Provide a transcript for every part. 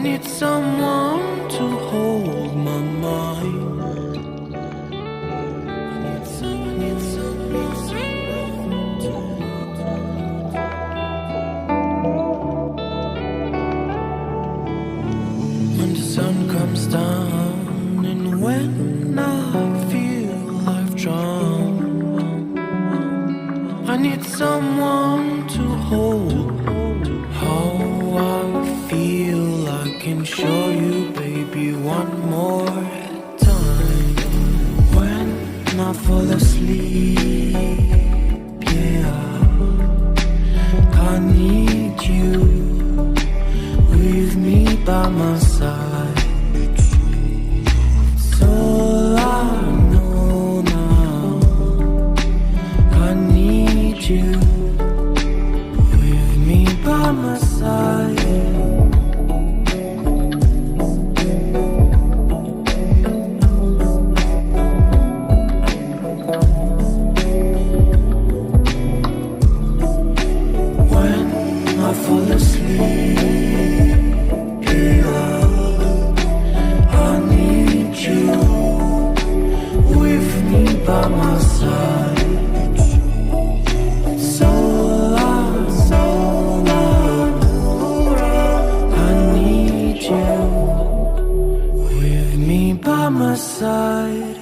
need someone to hold my mind. I need someone to when the sun comes down and when I feel I've drowned, I need someone to hold. How I feel, I can show you, baby, one more time. When I fall asleep, yeah, I need you with me by my side. It's all I know now. I need you with me by my side. Fall asleep, yeah, I need you with me by my side. So I need you with me by my side.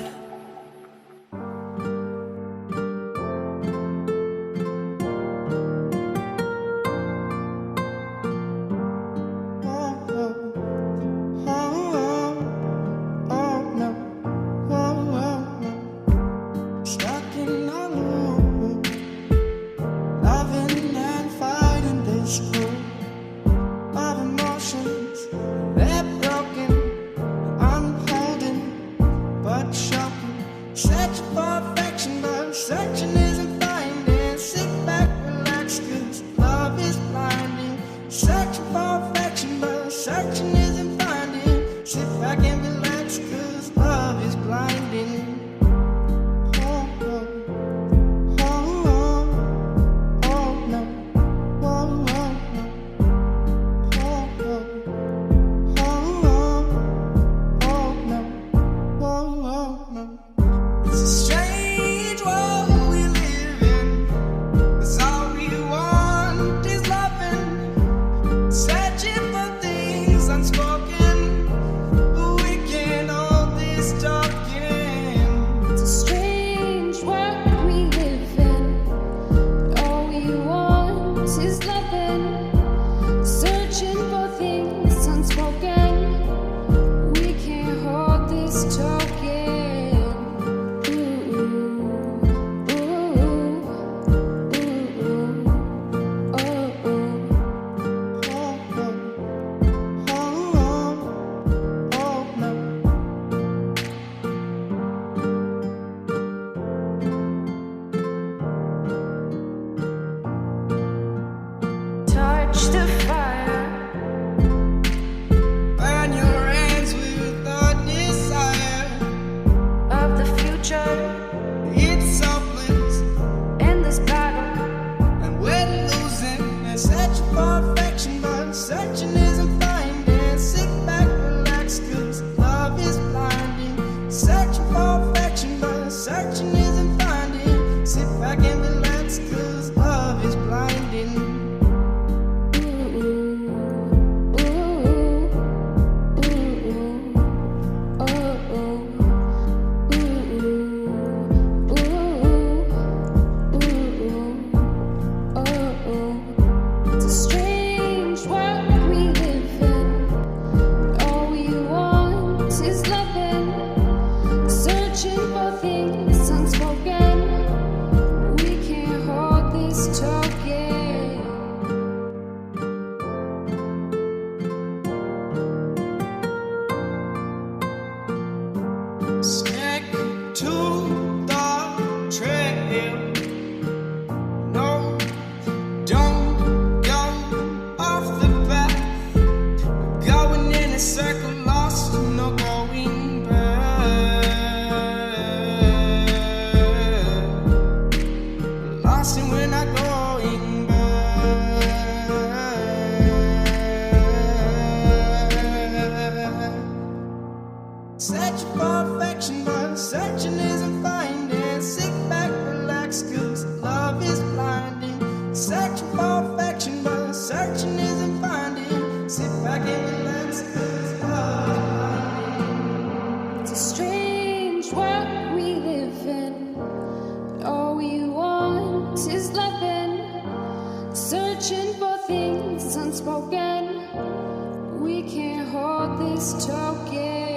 Lost and we're not going searching for things unspoken. We can't hold this token.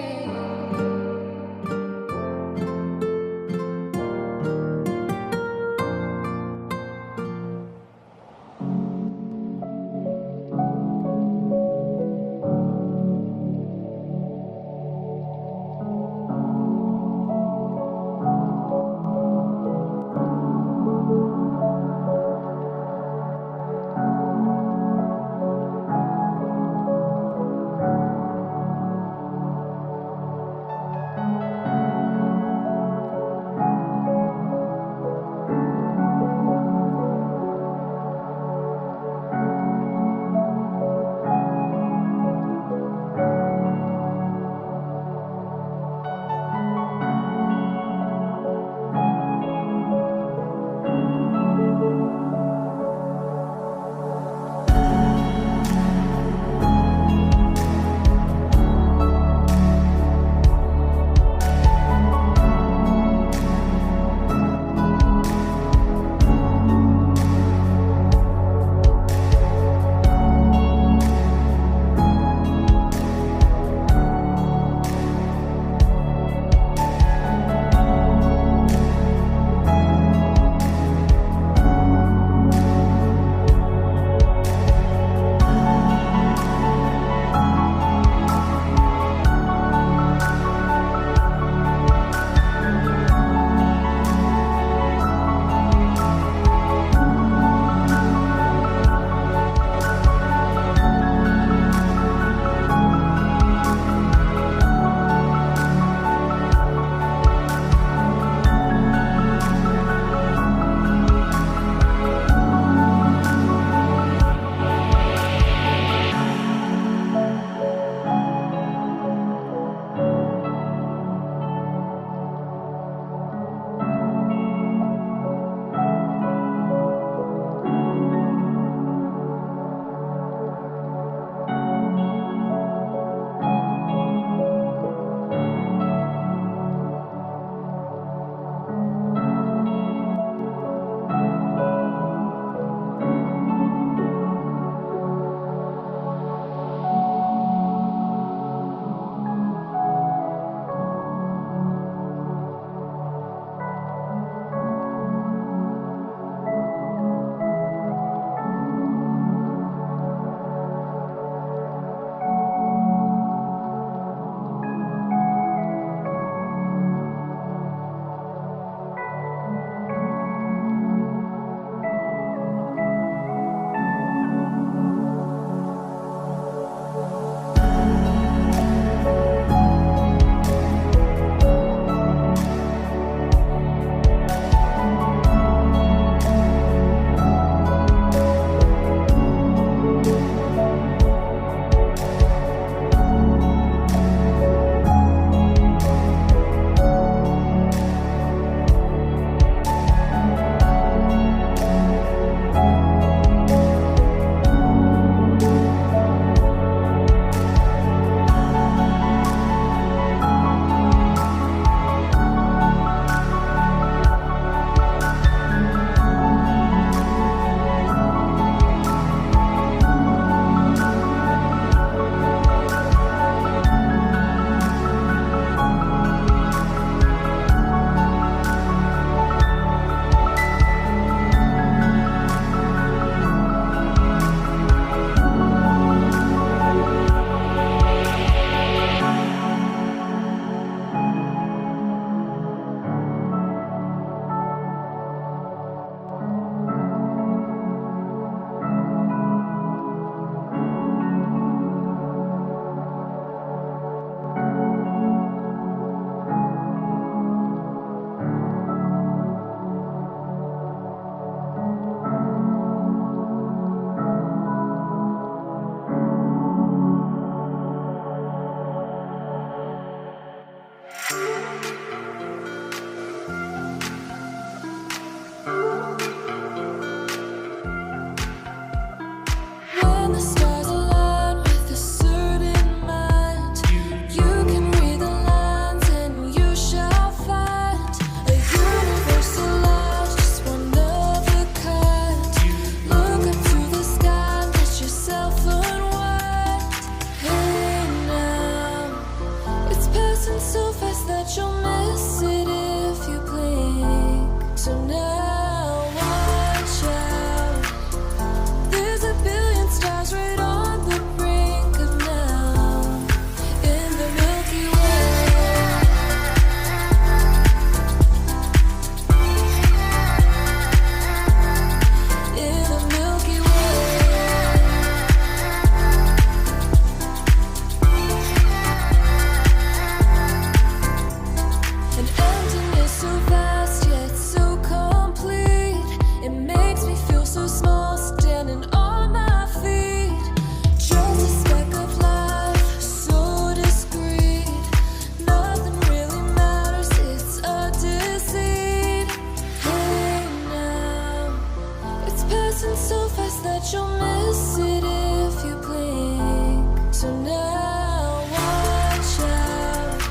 passing so fast that you'll miss it if you blink. So now watch out.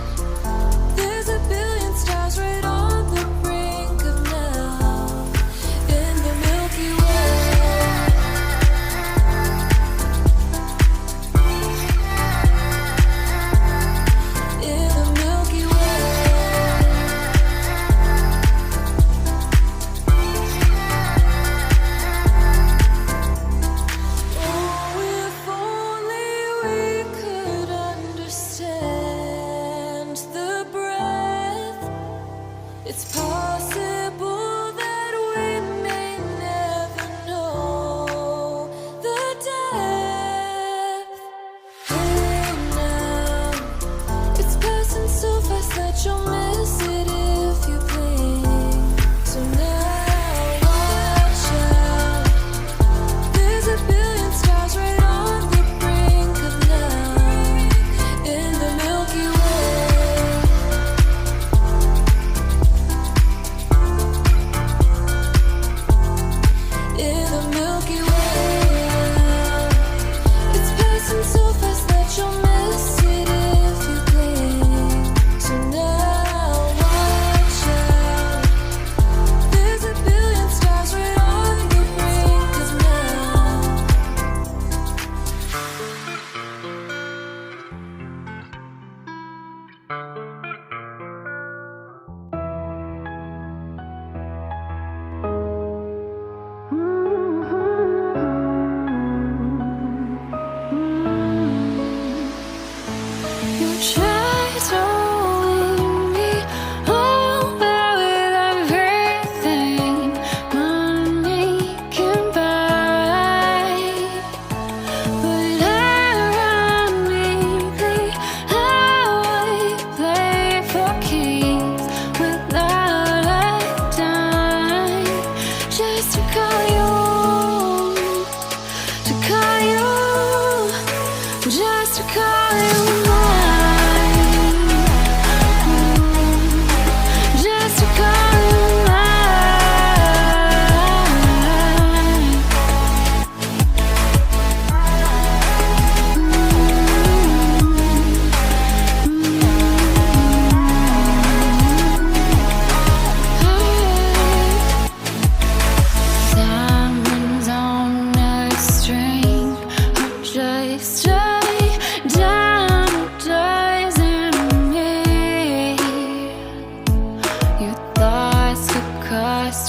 There's a billion stars right on the brink of now in the Milky Way. In the Milky Way. Oh, if only we could understand the breath. It's possible that we may never know the depth. Hey now, it's passing so fast that you'll miss it if you blink. So now watch out. There's a billion stars right on the brink of now in the Milky Way. In the Milky Way. It's passing so fast that you'll miss it if you blink. So now watch out. There's a billion stars right on the brink of now. You try to win me over with everything money can buy, but ironically, how I play for keeps without a dime, just to call you, just to call you mine, just to call you mine. Diamonds on a string are just a dime a dozen of me. Your thoughts could cost